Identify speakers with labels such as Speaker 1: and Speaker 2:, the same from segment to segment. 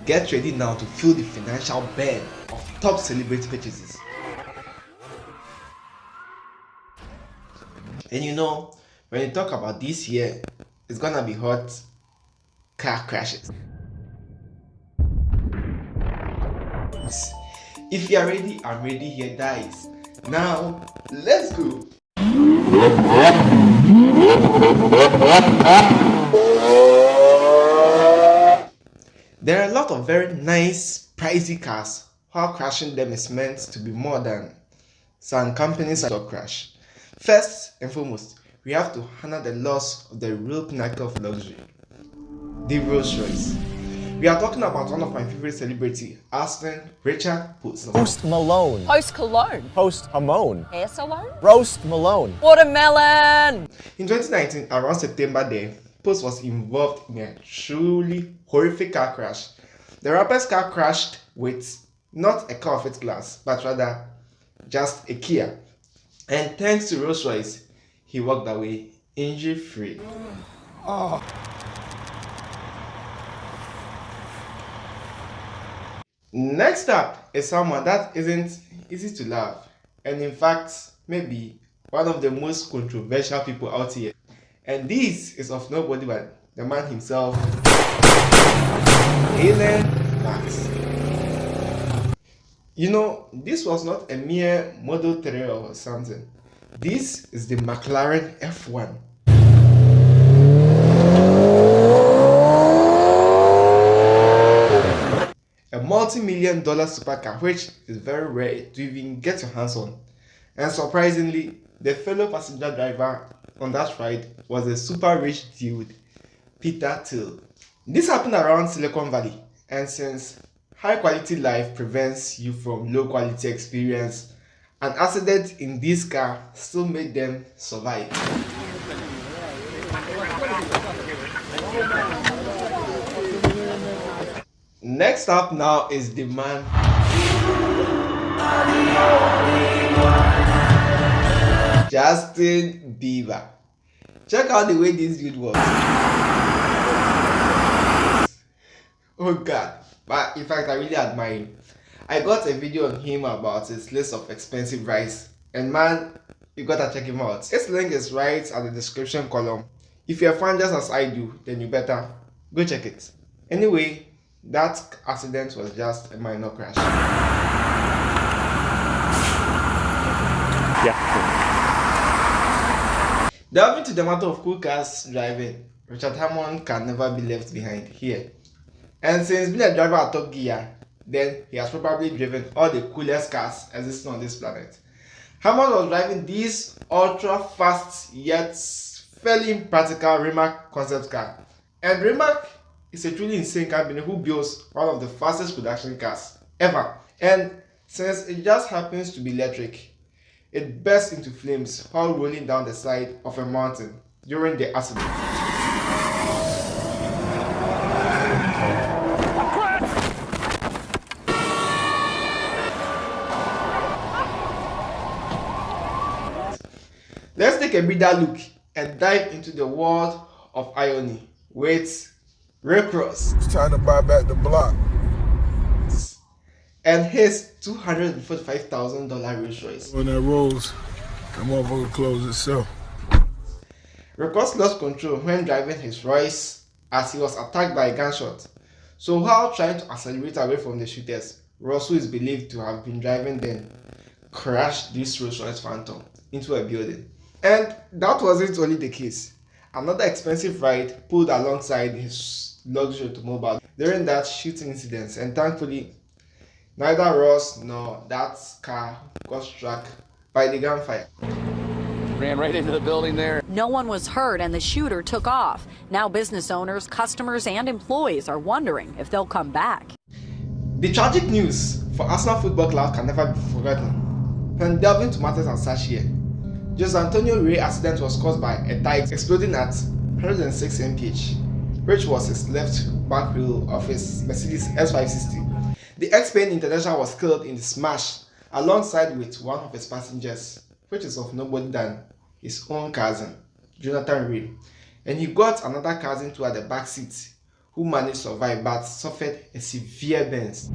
Speaker 1: Get ready now to feel the financial burn of top celebrity purchases. And you know, when you talk about this year, it's gonna be hot car crashes. If you are ready, I'm ready here, guys. Now, let's go. There are a lot of very nice, pricey cars, while crashing them is meant to be more than some companies stock crash. First and foremost, we have to handle the loss of the real pinnacle of luxury, the Rolls-Royce. We are talking about one of my favorite celebrity, Aston Richard Post.
Speaker 2: Post Malone.
Speaker 3: Post Cologne.
Speaker 2: Post Hamon.
Speaker 3: Hair salon.
Speaker 2: Roast Malone.
Speaker 3: Watermelon.
Speaker 1: In 2019, around September there, Post was involved in a truly horrific car crash. The rapper's car crashed with not a car of its class, but rather just a Kia. And thanks to Rolls-Royce, he walked away injury-free. Next up is someone that isn't easy to love, and in fact, maybe one of the most controversial people out here. And this is of nobody but the man himself, Elon Musk. You know, this was not a mere Model 3 or something. This is the McLaren F1. A multi-million-dollar supercar, which is very rare to even get your hands on. And surprisingly, the fellow passenger driver on that ride was a super rich dude, Peter Thiel. This happened around Silicon Valley, and since high quality life prevents you from low quality experience, an accident in this car still made them survive. Next up now is the man Justin Bieber. Check out the way this dude was. Oh god. But in fact, I really admire him. I got a video on him about his list of expensive rides. And man, you gotta check him out. His link is right at the description column. If you're a fan just as I do, then you better go check it. Anyway, that accident was just a minor crash. Delving to the matter of cool cars driving, Richard Hammond can never be left behind here. And since being a driver at Top Gear, then he has probably driven all the coolest cars existing on this planet. Hammond was driving this ultra fast yet fairly impractical Rimac concept car. And Rimac is a truly insane company who builds one of the fastest production cars ever. And since it just happens to be electric, it burst into flames while rolling down the side of a mountain during the accident. Let's take a breather look and dive into the world of irony with Rick Ross.
Speaker 4: It's time to buy back the block.
Speaker 1: And his $245,000 Rolls Royce.
Speaker 4: When that rolls, that motherfucker closes itself.
Speaker 1: Rick Ross lost control when driving his Royce as he was attacked by a gunshot. So while trying to accelerate away from the shooters, Ross, who is believed to have been driving them, crashed this Rolls Royce Phantom into a building. And that wasn't only the case. Another expensive ride pulled alongside his luxury automobile during that shooting incident, and thankfully, neither Ross nor that car got struck by the gunfire.
Speaker 5: Ran right into the building there.
Speaker 6: No one was hurt and the shooter took off. Now business owners, customers, and employees are wondering if they'll come back.
Speaker 1: The tragic news for Arsenal Football Club can never be forgotten. When delving to matters as such here, Jose Antonio Rey accident was caused by a tire exploding at 106 mph, which was his left back wheel of his Mercedes S560. The ex-Spain international was killed in the smash alongside with one of his passengers, which is of nobody than his own cousin, Jonathan Rey. And he got another cousin too at the back seat, who managed to survive but suffered a severe burns.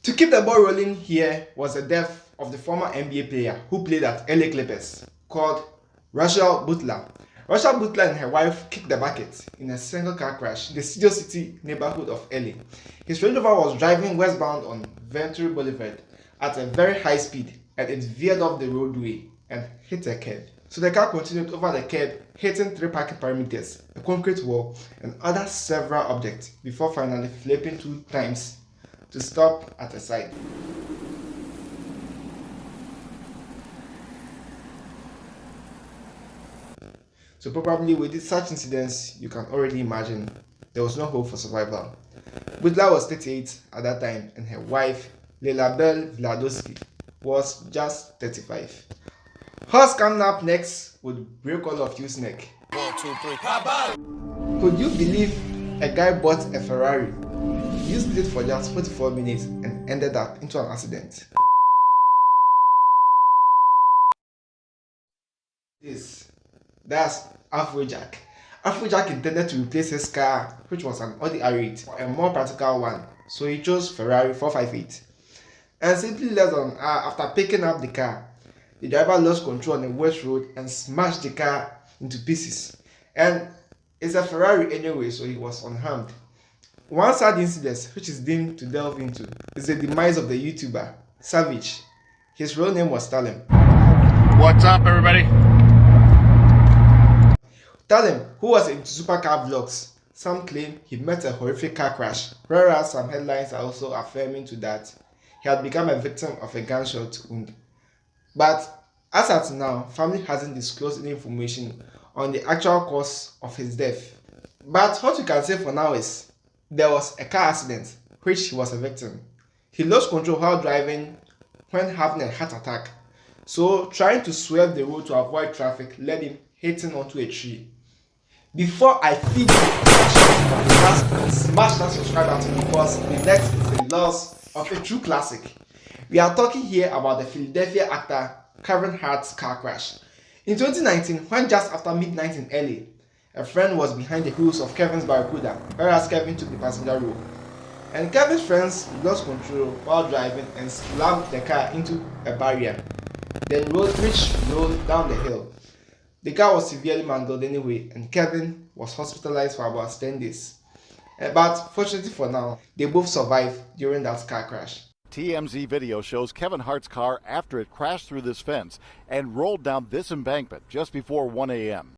Speaker 1: To keep the ball rolling here was the death of the former NBA player who played at LA Clippers called Rachel Butler. Rachel Butler and her wife kicked the bucket in a single car crash in the Studio City neighborhood of LA. His Range Rover was driving westbound on Ventura Boulevard at a very high speed and it veered off the roadway and hit a curb. So the car continued over the curb, hitting 3 parking perimeters, a concrete wall, and other several objects before finally flipping 2 times to stop at a side. So probably with such incidents, you can already imagine there was no hope for survival. Butler was 38 at that time and her wife, Leila Bell Vladosky, was just 35. What's coming up next would break all of you's neck. 1, 2, 3, could you believe a guy bought a Ferrari, used it for just 44 minutes and ended up into an accident? That's Afrojack. Afrojack intended to replace his car, which was an Audi R8, for a more practical one, so he chose Ferrari 458. And simply less than an hour after picking up the car, the driver lost control on the west road and smashed the car into pieces. And it's a Ferrari anyway, so he was unharmed. One sad incident which is deemed to delve into is the demise of the YouTuber Savage. His real name was Talem.
Speaker 5: What's up, everybody?
Speaker 1: Talem, who was into supercar vlogs, some claim he met a horrific car crash, whereas some headlines are also affirming to that he had become a victim of a gunshot wound. But as at now, family hasn't disclosed any information on the actual cause of his death. But what we can say for now is there was a car accident which he was a victim. He lost control while driving when having a heart attack. So trying to swerve the road to avoid traffic led him hitting onto a tree. Before I feed you, smash that subscribe button because the next is the loss of a true classic. We are talking here about the Philadelphia actor Kevin Hart's car crash. In 2019, when just after midnight in LA, a friend was behind the wheels of Kevin's Barracuda, whereas Kevin took the passenger row. And Kevin's friends lost control while driving and slammed the car into a barrier, then rolled down the hill. The car was severely mangled anyway, and Kevin was hospitalized for about 10 days. But fortunately for now, they both survived during that car crash.
Speaker 7: TMZ video shows Kevin Hart's car after it crashed through this fence and rolled down this embankment just before 1 a.m.